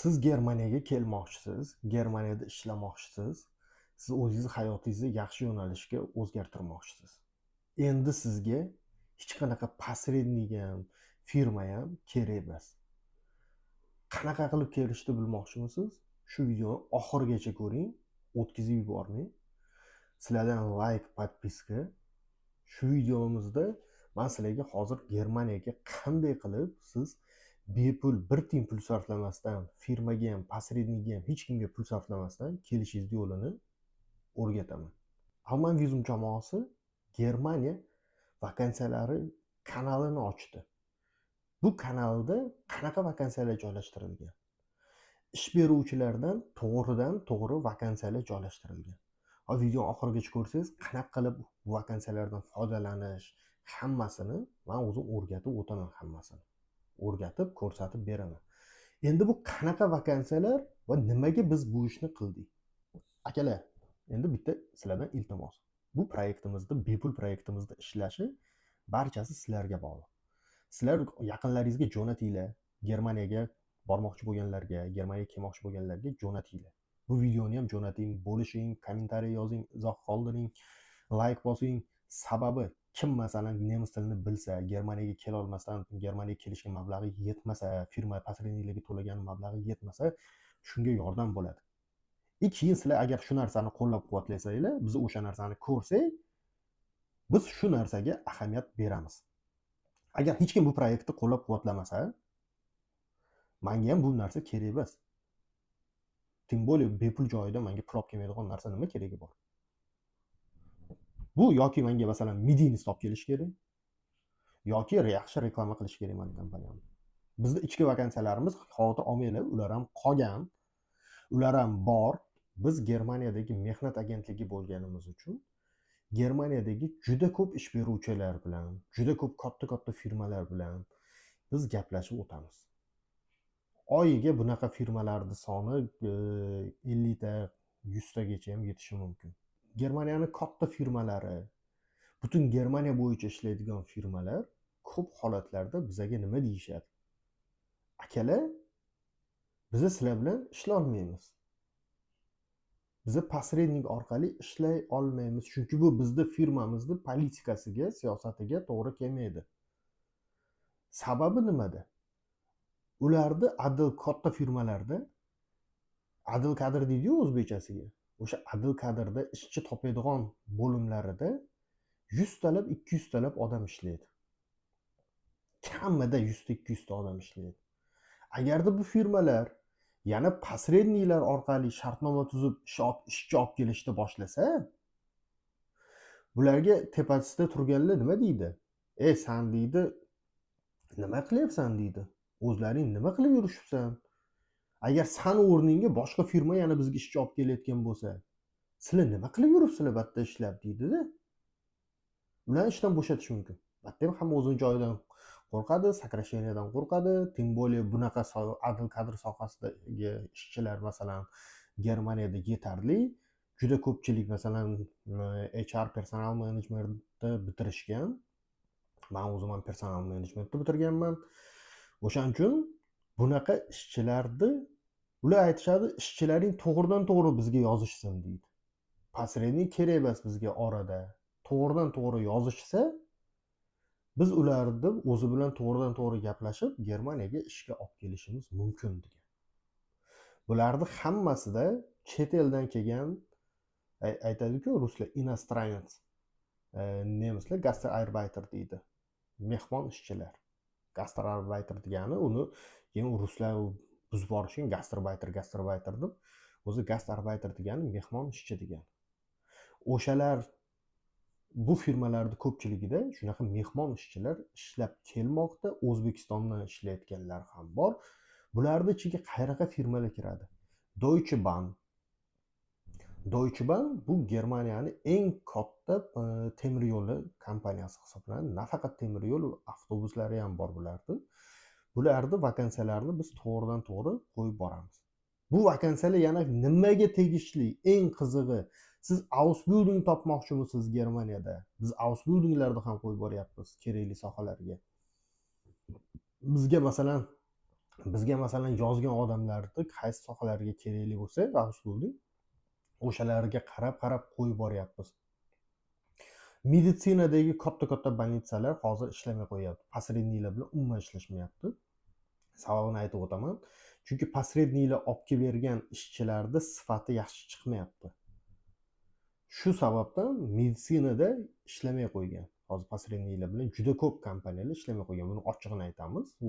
Siz Germaniyaga kelmoqchisiz, Germaniyada ishlamoqchisiz, siz o'zingizni hayotingizni yaxshi yo'nalishga o'zgartirmoqchisiz. Endi sizga hech qanaqa posrednik ham, firma ham kerak emas. Qanaqa qilib kelishni bilmoqchimisiz? Shu videoni oxirigacha ko'ring, o'tkazib yubormang. Sizlardan like, podpiska. Shu videomizda men sizlarga hozir Germaniyaga qanday qilib siz bepul bir tiyin pul sarflamasdan, firmaga ham, posrednikga ham hech kimga pul sarflamasdan kelishingiz yo'lini o'rgataman. Alman Vizum jamoasi Germaniya vakansiyalari kanalini ochdi. Bu kanalda qanaqa vakansiyalar joylashtirilgan? Ish beruvchilardan to'g'ridan-to'g'ri vakansiyalar joylashtirilgan. Video oxirigacha ko'rsangiz, qanaqa qilib bu vakansiyalardan foydalanish hammasini men o'zim o'rgatib o'taman hammasini. O'rgatib, ko'rsatib beraman. Endi bu qanaqa vakansiyalar va nimaga biz bu ishni qildik? Akalar, endi bitta sizlardan iltimos. Bu proyektimizda, bepul proyektimizda ishlashi barchasi sizlarga bog'liq. Sizlar yaqinlaringizga jo'natinglar. Germaniyaga bormoqchi bo'lganlarga, Germaniyaga kelmoqchi bo'lganlarga jo'natinglar. Bu videoni ham jo'nating, bo'lishing, kommentariy yozing, izoh qoldiring, like bosing. Sababi kim masalan nemis tilini bilsa, Germaniyaga kela olmasdan, Germaniyaga kelishga mablag'i yetmasa, firma posredniklarga to'lagan mablag'i yetmasa, shunga yordam bo'ladi. Keyin sizlar agar shu narsani qo'llab-quvvatlasanglar, biz o'sha narsani ko'rsak, biz shu narsaga ahamiyat beramiz. Agar hech kim bu proyektni qo'llab-quvvatlamasa, menga ham bu narsa kerak emas. Tim bolее bepul joyida menga prop kelmaydigan narsa nima keragi bor? Bu yoki menga masalan mediyni stop kelish kerak, yoki yaxshi reklama qilish kerak meni kompaniyamni. Bizda ichki vakansiyalarimiz xavotir olmanglar, ular ham qolgan, ular ham bor. Biz Germaniyadagi mehnat agentligi bo'lganimiz uchun Germaniyadagi juda ko'p ish beruvchilar bilan, juda ko'p katta firmalar bilan biz gaplashib o'tamiz. Oyiga bunaqa firmalarning soni 50 ta, 100 tagacha ham yetishi mumkin. Germaniyaning katta firmalari, butun Germaniya bo'yicha ishlaydigan firmalar ko'p holatlarda bizga nima deyishadi? Akalar, biz sizlar bilan ishlay olmaymiz. Biz posrednik orqali ishlay olmaymiz, chunki bu bizning firmamizning politikasiga, siyosatiga to'g'ri kelmaydi. Sababi nimada? Ularda adil katta firmalarda adil kadr deydi-ku o'zbekchasiga. O'sha adil kadrda ishchi topadigan bo'limlarida 100 talab, 200 talab odam ishlaydi. Kamida 100 ta 200 ta odam ishlaydi. Agarda bu firmalar yana posredniklar orqali shartnoma tuzib ishchi olib kelishni boshlasa, bularga tepasida turganlar nima deydi? Sen deydi, nima qilyapsan deydi. O'zlaring nima qilib yurishibsan? Agar san o'rningga boshqa firma yana bizga ishchi olib kelayotgan bo'lsa, sizlar nima qilib yuribsizlar bu yerda ishlab deydi-da. Ularni ishdan bo'shatish mumkin. Battar hamma o'zining joyidan qo'rqadi, sakrasheniyadan qo'rqadi. Tim bolее bunaqa adil kadr sohasidagi ishchilar masalan Germaniyada yetarli. Juda ko'pchilik masalan HR personal menejmentni bitirishgan. Men o'zim ham personal menejmentni bitirganman. O'shaning uchun bunaqa ishchilarni ular aytishadi, ishchilaring to'g'ridan-to'g'ri bizga yozishsin deydi. Posrednik kerak emas bizga orada. To'g'ridan-to'g'ri yozishsa, biz ularni o'zi bilan to'g'ridan-to'g'ri gaplashib, Germaniyaga ishga olib kelishimiz mumkin degan. Bularning hammasida chet eldan kelgan aytadi-ku ruslar iностранец, nemislar gastarbeiter deydi. Mehmon ishchilar. Gastarbeiter degani uni keyin ruslar buzib borishgan gastarbeiter deb, o'zi gastarbeiter degani mehmon ishchi degani. O'shalar bu firmalarning ko'pchiligida shunaqa mehmon ishchilar ishlab kelmoqda, O'zbekistondan ishlayotganlar ham bor. Bularning ichiga qanaqa firmalar kiradi? Deutsche Bahn. Deutsche Bahn bu Germaniyaning eng katta temir yo'l kompaniyasi hisoblanadi. Nafaqat temir yo'l, avtobuslari ham bor bularning. Bularning vakansiyalarini biz to'g'ridan-to'g'ri qo'yib boramiz. Bu vakansiyalar yana nimaga tegishli? Eng qizig'i, siz Ausbildung topmoqchimisiz Germaniyada? Biz Ausbildunglarni ham qo'yib boryapmiz kerakli sohalarga. Bizga masalan Bizga masalan yozgan odamlarni qaysi sohalarga kerakli bo'lsa, Rasulning o'shalarga qarab qo'yib boryapmiz. Meditsinadagi katta больницаlar hozir ishlamay qo'yapti. Посреднийлар bilan umuman ishlashmayapti. Sababini aytib o'taman. Chunki посреднийлар olib kelib bergan ishchilarda sifati yaxshi chiqmayapti. Shu sababdan meditsinada ishlamay qo'ygan. Hozir посреднийлар bilan juda ko'p kompaniyalar ishlamay qo'ygan. Buni ochig'ini aytamiz. U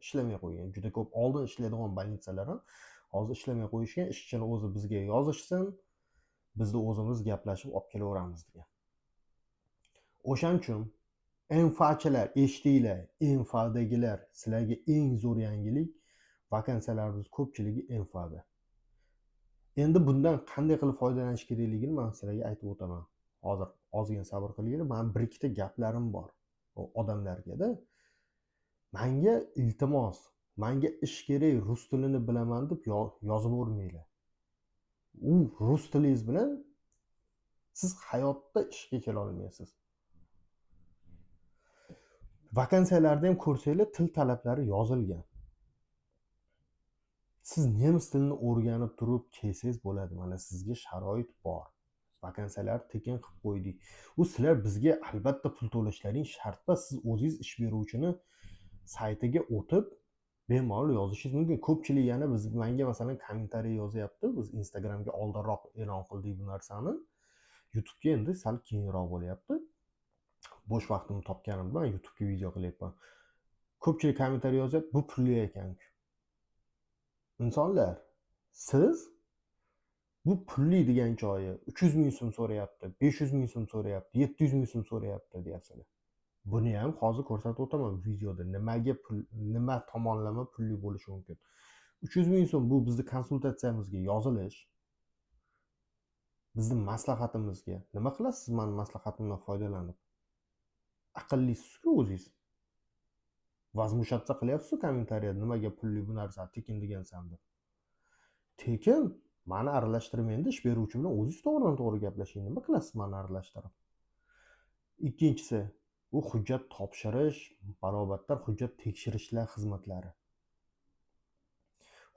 ishlamay qo'ygan. Juda ko'p oldin ishlaydigan больницаlar ham hozir ishlamay qo'yishgan. Ishchini o'zi bizga yozishsin, bizni o'zimiz gaplashib olib kelaveramiz degan. O'shaning uchun enfachilar eshitinglar, enfadagilar, sizlarga eng zo'r yangilik, vakansiyalarimiz ko'pchiligi enfada. Endi bundan qanday qilib foydalanish kerakligini men sizlarga aytib o'taman. Hozir ozgina sabr qilinglar, men bir ikkita gaplarim bor odamlarga-da. Menga iltimos, menga ish kerak, rus tilini bilaman deb yozib o'rmanglar. U rus tilingiz bilan siz hayotda ishga kela olmaysiz. Vakansiyalarda ham ko'rsanglar til talablari yozilgan. Siz nemis tilini o'rganib turib kelsangiz bo'ladi. Mana sizga sharoit bor. Vakansiyalar tekin qilib qo'ydik. U sizlar bizga albatta pul to'lashlaring shart emas. Siz o'zingiz ish beruvchini saytiga o'tib bemalol yozishingiz mumkin. Ko'pchilik yana menga masalan kommentariy yozyapti. Biz Instagramga oldinroq e'lon qildik bu narsani. YouTube'ga endi sal keyinroq bo'lyapti. Bo'sh vaqtimni topganimda men YouTube'ga video qilyapman. Ko'pchilik kommentariy yozyapti, bu pulli ekan. İnsanlar, siz bu pulli degan joyi 300 ming so'm so'rayapti, 500 ming so'm so'rayapti, 700 ming so'm so'rayapti deyapsizlar. Buni ham hozir ko'rsatib o'taman videoda. Nima tomonlama pulli bo'lishi mumkin. 300 ming so'm bu bizning konsultatsiyamizga yozilish. Bizning maslahatimizga. Nima qilasiz men maslahatimdan foydalanib? Aqllisiz-ku o'zingiz. Возмущаться qilyapsiz kommentariyada nimaga pulli bu narsa tekin degansan deb. Tekin meni aralashtirmaydi, ish beruvchi bilan o'zingiz to'g'ridan-to'g'ri gaplashing. Nima qilasiz meni aralashtirib? Ikkinchisi, u hujjat topshirish, barobatlar hujjat tekshirishlar xizmatlari.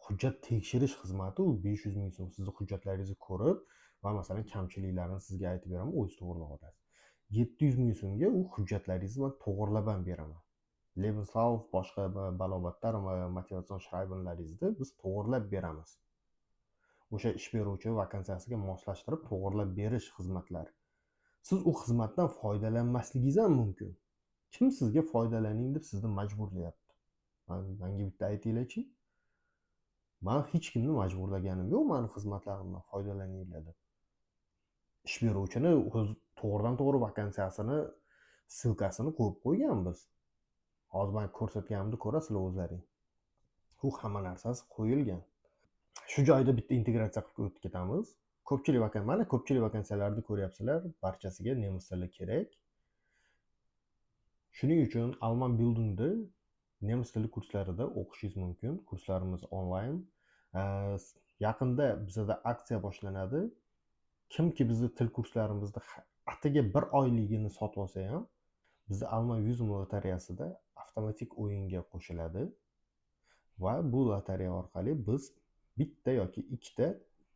Hujjat tekshirish xizmati u 500 ming so'm. Sizning hujjatlaringizni ko'rib va masalan kamchiliklarni sizga aytib beraman, o'zingiz to'g'rilab olasiz. 700 ming so'mga u hujjatlaringizni men to'g'rilab ham beraman. Lebenslauf, boshqa balobatlar va motivatsion shraybinlaringizni biz to'g'rilab beramiz. O'sha ish beruvchi vakansiyasiga moslashtirib to'g'rilab berish xizmatlari. Siz u xizmatdan foydalanmasligingiz ham mumkin. Kim sizga foydalaning deb sizni majburlayapti? Menga bitta aytinglar-chi. Men hech kimni majburlaganim yo'q, meni xizmatlarimdan foydalaninglar deb. Ish beruvchini o'z to'g'ridan-to'g'ri vakansiyasini silkasini qo'yib qo'yganmiz. Hozir men ko'rsatganimni ko'rasizlar o'zlaring. U hamma narsasi qo'yilgan. Shu joyda bitta integratsiya qilib o'tib ketamiz. Ko'pchilik vakansiyalarni ko'ryapsizlar, barchasiga nemis tili kerak. Shuning uchun Alman Bildungda nemis tili kurslarida o'qishingiz mumkin. Kurslarimiz onlayn. Yaqinda bizda aksiya boshlanadi. Kimki bizni til kurslarimizni atigi 1 oyligini sotib olsa ham, bizda Alman Vizum lotereyasida avtomatik o'yinga qo'shiladi va bu lotereya orqali biz bitta yoki ikkita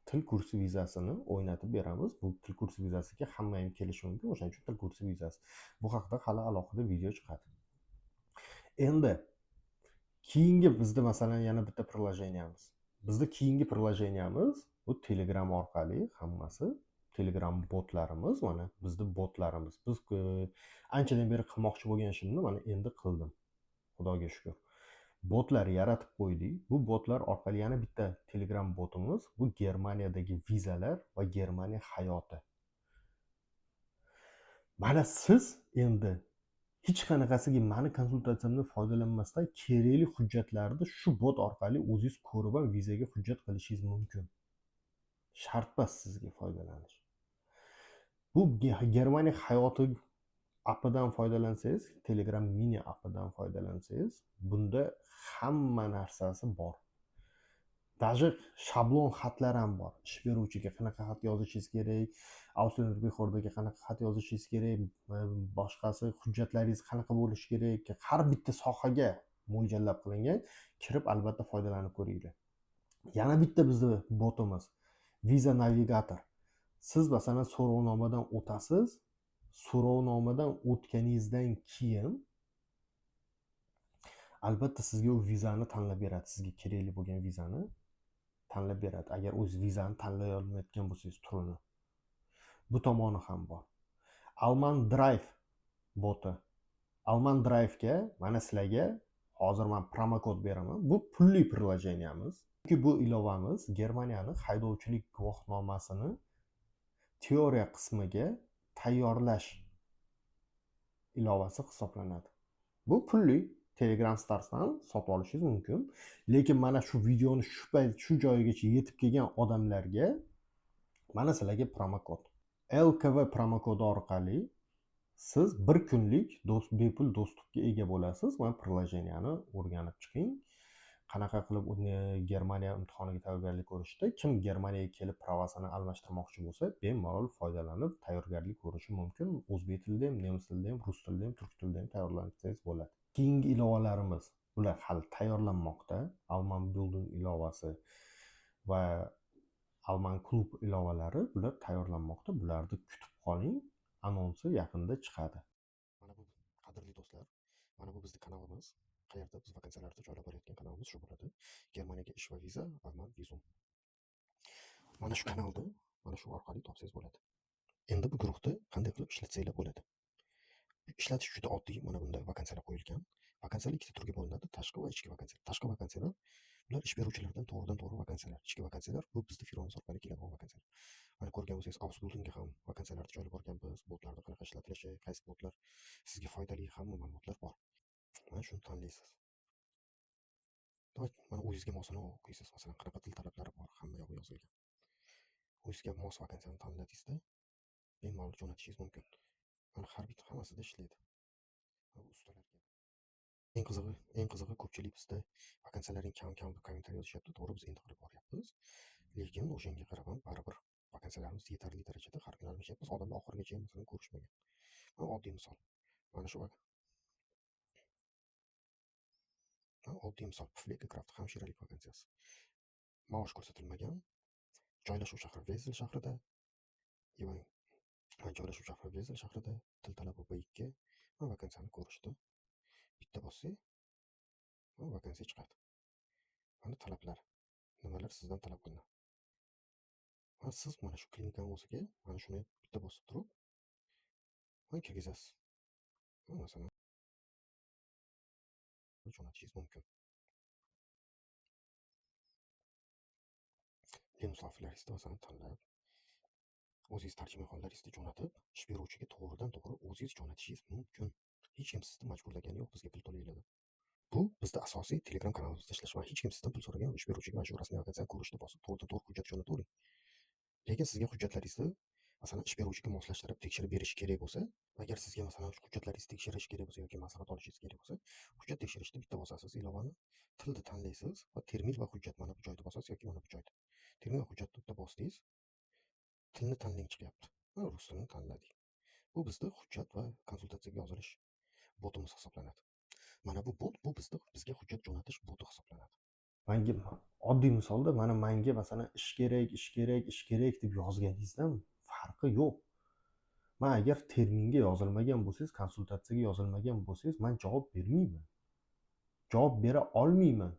til kursi vizasini o'ynatib beramiz. Bu til kursi vizasiga hamma ham kelishi mumkin. O'shaning uchun til kursi vizasi. Bu haqida hali alohida video chiqadi. Endi keyingi bizda masalan yana bitta приложениямыз. Bizda keyingi приложениямыз bu Telegram orqali hammasi. Telegram botlarimiz, mana bizning botlarimiz. Biz anchadan beri qilmoqchi bo'lgan ishimni mana endi qildim. Xudoga shukr. Botlar yaratib qo'ydik. Bu botlar orqali yana bitta Telegram botimiz, bu Germaniyadagi vizalar va Germaniya hayoti. Mana siz endi hech qanaqasiga meni konsultatsiyamdan foydalanmasdan kerakli hujjatlarni shu bot orqali o'zingiz ko'rib ham vizaga hujjat qilishingiz mumkin. Shart emas sizga foydalanish. Bu Germaniya hayoti appidan foydalansangiz, Telegram mini appidan foydalansangiz, bunda hamma narsasi bor. Даже shablon xatlar ham bor. Ish beruvchiga qanaqa xat yozishingiz kerak, Ausländerbehördaga qanaqa xat yozishingiz kerak, boshqasi hujjatlaringiz qanaqa bo'lishi kerak, har bitta sohaga mo'ljallab qilingan. Kirib albatta foydalanib ko'ringlar. Yana bitta bizni botimiz Visa Navigator. Siz masalan so'rovnomadan o'tasiz. So'rovnomadan o'tganingizdan keyin albatta sizga u vizani tanlab beradi. Sizga kerakli bo'lgan vizani tanlab beradi. Agar o'z vizani tanlay olmayotgan bo'lsangiz turini. Bu tomoni ham bor. Alman Drive boti. Alman Drive'ga mana sizlarga hozir men promokod beraman. Bu pulli prilojeniyamiz. Chunki bu ilovamiz Germaniyaning haydovchilik guvohnomasini teoriya qismiga tayyorlash ilovasi hisoblanadi. Bu pulli Telegram Stars'dan sotib olishingiz mumkin. Lekin mana shu videoni shu joyigacha yetib kelgan odamlarga mana sizlarga promokod. LKV promokodi orqali siz bir kunlik bepul dostupga ega bo'lasiz va prilojeniyani o'rganib chiqing. Qanaqa qilib Germaniya imtihoniga tayyorgarlik ko'rishda, kim Germaniyaga kelib pravasini almashtirmoqchi bo'lsa, bemalol foydalanib tayyorgarlik ko'rishi mumkin. O'zbek tilida ham, nemis tilida ham, rus tilida ham, turk tilida ham tayyorlansangiz bo'ladi. Keyingi ilovalarimiz bular hali tayyorlanmoqda. Alman Building ilovasi va Alman Klub ilovalari bular tayyorlanmoqda. Bularni kutib qoling. Anonsi yaqinda chiqadi. Mana bu qadrli do'stlar, mana bu bizning kanalimiz. Qayerda biz vakansiyalarni joylab borayotgan kanalimiz shu bo'ladi. Germaniyaga ish va viza, Alman vizum. Mana shu kanalda, mana shu orqali topsangiz bo'ladi. Endi bu guruhda qanday qilib ishlatsanglar bo'ladi? Ishlatish juda oddiy. Mana bunday vakansiyalar qo'yilgan. Vakansiyalar ikkita turga bo'linadi: tashqi va ichki vakansiyalar. Tashqi vakansiyalar bular ish beruvchilardan to'g'ridan-to'g'ri vakansiyalar. Ichki vakansiyalar bu bizning firmamiz orqali keladigan vakansiyalar. Mana ko'rgan bo'lsangiz, Ausbildingga ham vakansiyalarni joylab borganmiz. Botlarni qanaqa ishlatilishi, qaysi botlar sizga foydali, hamma ma'lumotlar bor. Mana shuni tanlaysiz. Mana o'zingizga mosini o'qiysiz. Masalan, qanaqa til talablari bor, hamma yog'i yozilgan. O'zingizga mos vakansiyani tanladingizda, bemalol jo'natishingiz mumkin. Mana har bitta hammasida ishlaydi. Ustalarga. Eng qizig'i ko'pchilik bizda vakansiyalarning kam kommentariy yozishyapti. To'g'ri, biz endi qilib boryapmiz. Lekin o'shanga qarab ham baribir vakansiyalarimiz yetarli darajada har kuni almashyapmiz. Odamlar oxirigacha masalan ko'rishmagan. Mana oddiy misol. Mana shu oddiy misol Pflegekraft hamshiralik vakansiyasi. Maosh ko'rsatilmagan. Joylashuv shahri Vezel shahrida. Joylashuv shahri Vezel shahrida. Til talabi B2. Vakansiyani ko'rishdi. Bitta bossak, vakansiya chiqadi. Mana talablar. Nimalar sizdan talab qilinadi? Siz mana shu klinikani o'ziga mana shuni bitta bosib turib, kirgizasiz. Masalan, jo'natishingiz mumkin. Lemsoflaringizni masalan tanlab, o'zingiz tarjimonxonlaringizni jo'natib, ish beruvchiga to'g'ridan-to'g'ri o'zingiz jo'natishingiz mumkin. Hech kim sizni majburlagani yo'q bizga pul to'laylar. Bu bizda asosiy Telegram kanalimizda ishlash. Hech kim sizdan pul so'ragan ish beruvchiga mana shu rasmiy vakansiya ko'rishni bosib, to'g'ridan-to'g'ri hujjat jo'natavering. Lekin sizga hujjatlaringizni masalan ish beruvchiga moslashtirib tekshirib berish kerak bo'lsa, agar sizga masalan hujjatlaringizni tekshirish kerak bo'lsa yoki maslahat olishingiz kerak bo'lsa, hujjat tekshirishni bitta bosasiz, ilovani tilni tanlaysiz va termin va hujjat mana bu joyda bosasiz yoki mana bu joyda. Termin va hujjatni bitta bosdingiz, tilni tanlang chiqyapti. Mana rus tilini tanladik. Bu bizda hujjat va konsultatsiyaga yozilish botimiz hisoblanadi. Mana bu bot bizga hujjat jo'natish boti hisoblanadi. Menga oddiy misolda mana menga masalan ish kerak deb yozganingizdan farqi yo'q. Men agar terminga yozilmagan bo'lsangiz, konsultatsiyaga yozilmagan bo'lsangiz, men javob bermayman. Javob bera olmayman.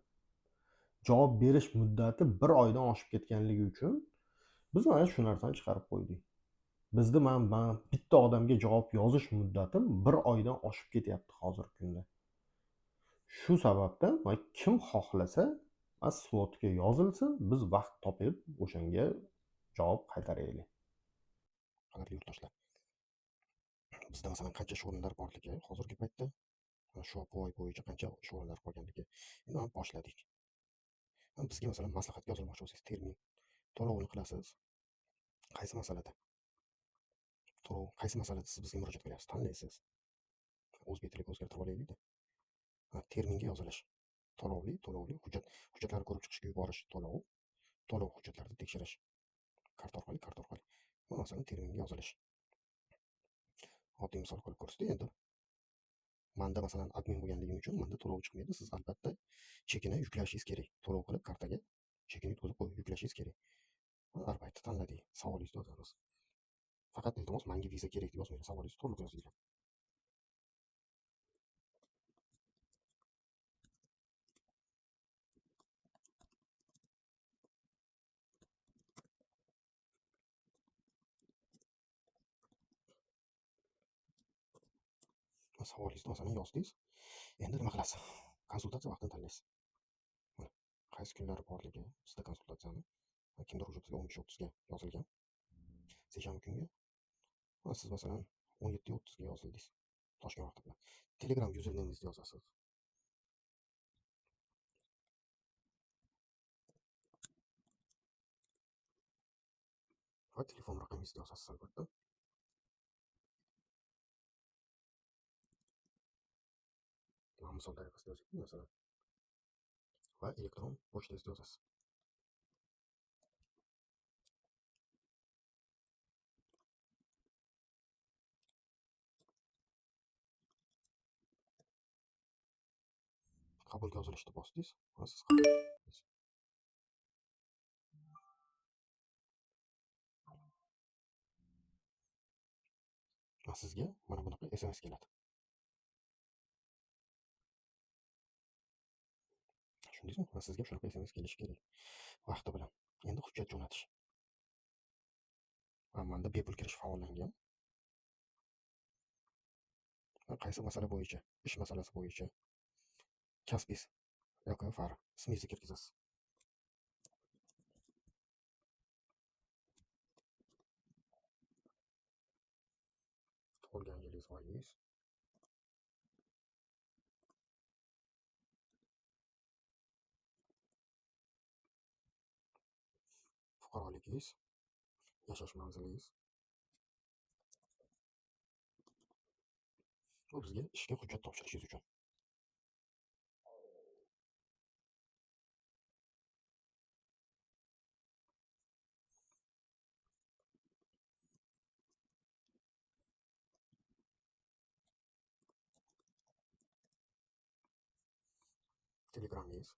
Javob berish muddati 1 oydan oshib ketganligi uchun biz mana shu narsani chiqarib qo'ydik. Bizda men bitta odamga javob yozish muddatim 1 oydan oshib ketyapti hozirgi kunda. Shu sababdan kim xohlasa slotga yozilsin, biz vaqt topib o'shanga javob qaytaraylik. Qadrli yurtdoshlar, bizda masalan qancha o'rinlar borligi hozirgi paytda shu oy bo'yicha qancha o'rinlar qolganligi endi boshladik. Bizga masalan maslahatga yozilmoqchi bo'lsangiz, termin to'lovini qilasiz. Qaysi masalada siz bizga murojaat qilyapsiz, tanlaysiz. O'zbek tiliga o'zgartirib olaylik-da. Terminga yozilish, to'lovli hujjatlarni ko'rib chiqishga yuborish, to'lov hujjatlarini tekshirish, kart orqali. Masalan, terminga yozilish. Oddiy misol qilib ko'rsatdik endi. Manda masalan admin bo'lganligim uchun manda to'lov chiqmaydi. Siz albatta chekini yuklashingiz kerak. To'lov qilib kartaga chekini yutkazib yuklashingiz kerak. Albatta tanladik. Savolingizni yozamiz. Faqat iltimos menga viza kerak deb yozmanglar. Savolingizni to'liq yozinglar. Savolingizni masalan yozdingiz. Endi nima qilasiz? Konsultatsiya vaqtini tanlaysiz. Mana qaysi kunlari borligi sizda konsultatsiyani kimdir уже bizga 13:30 ga yozilgan. Seshanba kunga siz masalan 17:30 ga yozildingiz. Toshkent vaqti bilan. Telegram usernamingizni yozasiz. Va telefon raqamingizni yozasiz albatta. Misol tariqasida yozaylik masalan. Va elektron pochtangizni yozasiz. Qabulga yozilishni bosdingiz va siz qabul qildingiz. Va sizga mana bunaqa SMS keladi. Tushundingizmi? Va sizga shunaqa SMS kelishi kerak vaqti bilan. Endi hujjat jo'natish. Manda bepul kirish faollangan. Qaysi masala bo'yicha? Ish masalasi bo'yicha. Kasbingiz yoki farq ismingizni kirgizasiz. Tug'ilgan yilingiz, oyingiz. Fuqaroligingiz, yashash manzilingiz. Bu bizga ishga hujjat topshirishingiz uchun. Telegramingiz.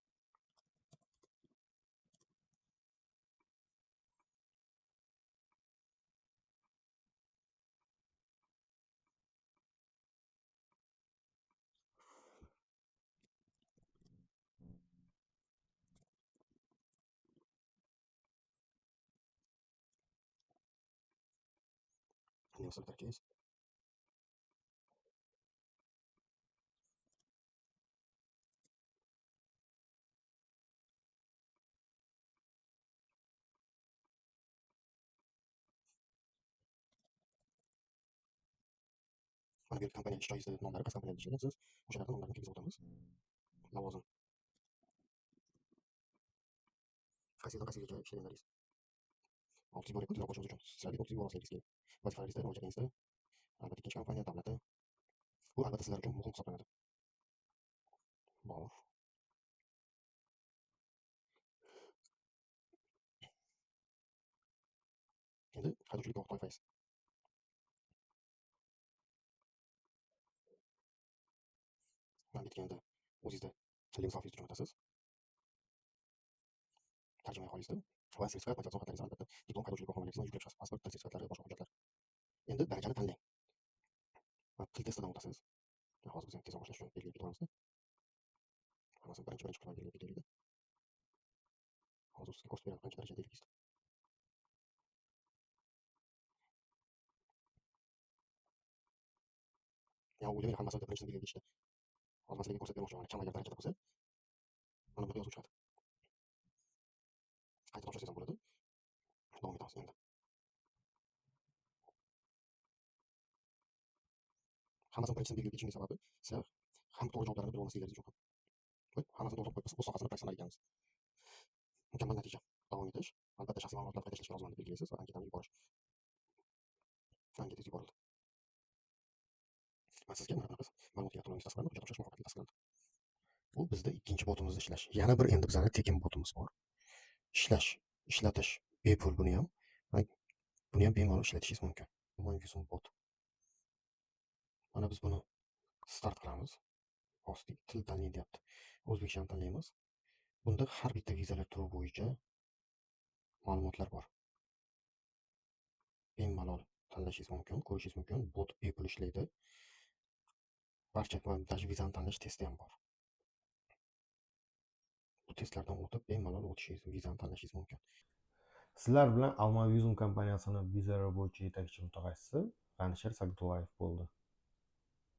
Anniversary tarixingiz. Mana bu yerda kompaniya ish joyingizni nomlari, qaysi kompaniyada ishlagansiz, o'shalarni nomlarini kirgizib o'tamiz. Lavozim. Qaysi yildan qaysi yilgacha ishlaganlaringiz. 6 yil bo'lyapti, o'qishimiz uchun. Sizlarga 30 yil olsangiz kerak. Vazifalaringizda, murojaatingizda albatta ikkinchi kompaniya davlati. Bu albatta sizlar uchun muhim hisoblanadi. Bor. Endi haydovchilik guvoh toifangiz. Mana bu yerga endi o'zingizda tilli insofingizni jo'natasiz. Tarjimai holingizni va sertifikat motivasiya xatlaringizni albatta diplom, haydovchilik guvohnomalaringizni yuklab chiqasiz. Pasport, til sertifikatlari, boshqa hujjatlar. Endi darajani tanlang. Til testidan o'tasiz. Hozir biz endi tezroq boshlash uchun belgilab ketaveramiz. Hammasi birinchi qilib belgilab ketaylik. Hozir sizga ko'rsatib beradi qancha darajada ekanligingizni. Ya o'ylamang hammasini birinchidan belgilab ketishdi. Hozir sizlarga ko'rsatib bermoqchiman. Kam agar darajada bo'lsa, mana bunday yozib chiqadi. Qayta topshirsangiz ham bo'ladi. Davom etamiz endi. Hammasini birinchidan belgilab ketishining sababi sizlar ham to'g'ri javoblarni bilib olmasliklaringiz uchun. Hammasini to'g'ri qo'yib, o'z sohasini professional ekansiz. Mukammal natija. Davom etish. Albatta shaxsiy ma'lumotlar qayta ishlashga roziman deb belgilaysiz va anketani yuborish. Anketangiz yuborildi. Va sizga mana bunaqa ma'lumotga to'lov tasdiqlandi, hujjat topshirish muvaffaqiyatli tasdiqlandi. Bu bizda ikkinchi botimizda ishlash. Yana bir endi bizning tekin botimiz bor. Ishlash, ishlatish bepul buni ham. Buni ham bemalol ishlatishingiz mumkin. One Visum bot. Mana biz buni Start qilamiz. Bosdik. Til tanlang deyapti. O'zbekchani tanlaymiz. Bunda har bitta vizalar turi bo'yicha ma'lumotlar bor. Bemalol tanlashingiz mumkin, ko'rishingiz mumkin. Bot bepul ishlaydi. Barcha даже vizani tanlash testi ham bor. Bu testlardan o'tib bemalol o'tishingiz, vizani tanlashingiz mumkin. Sizlar bilan Alma Vizum kompaniyasini vizalar bo'yicha yetakchi mutaxassisi G'anishar Sagdullayev bo'ldi.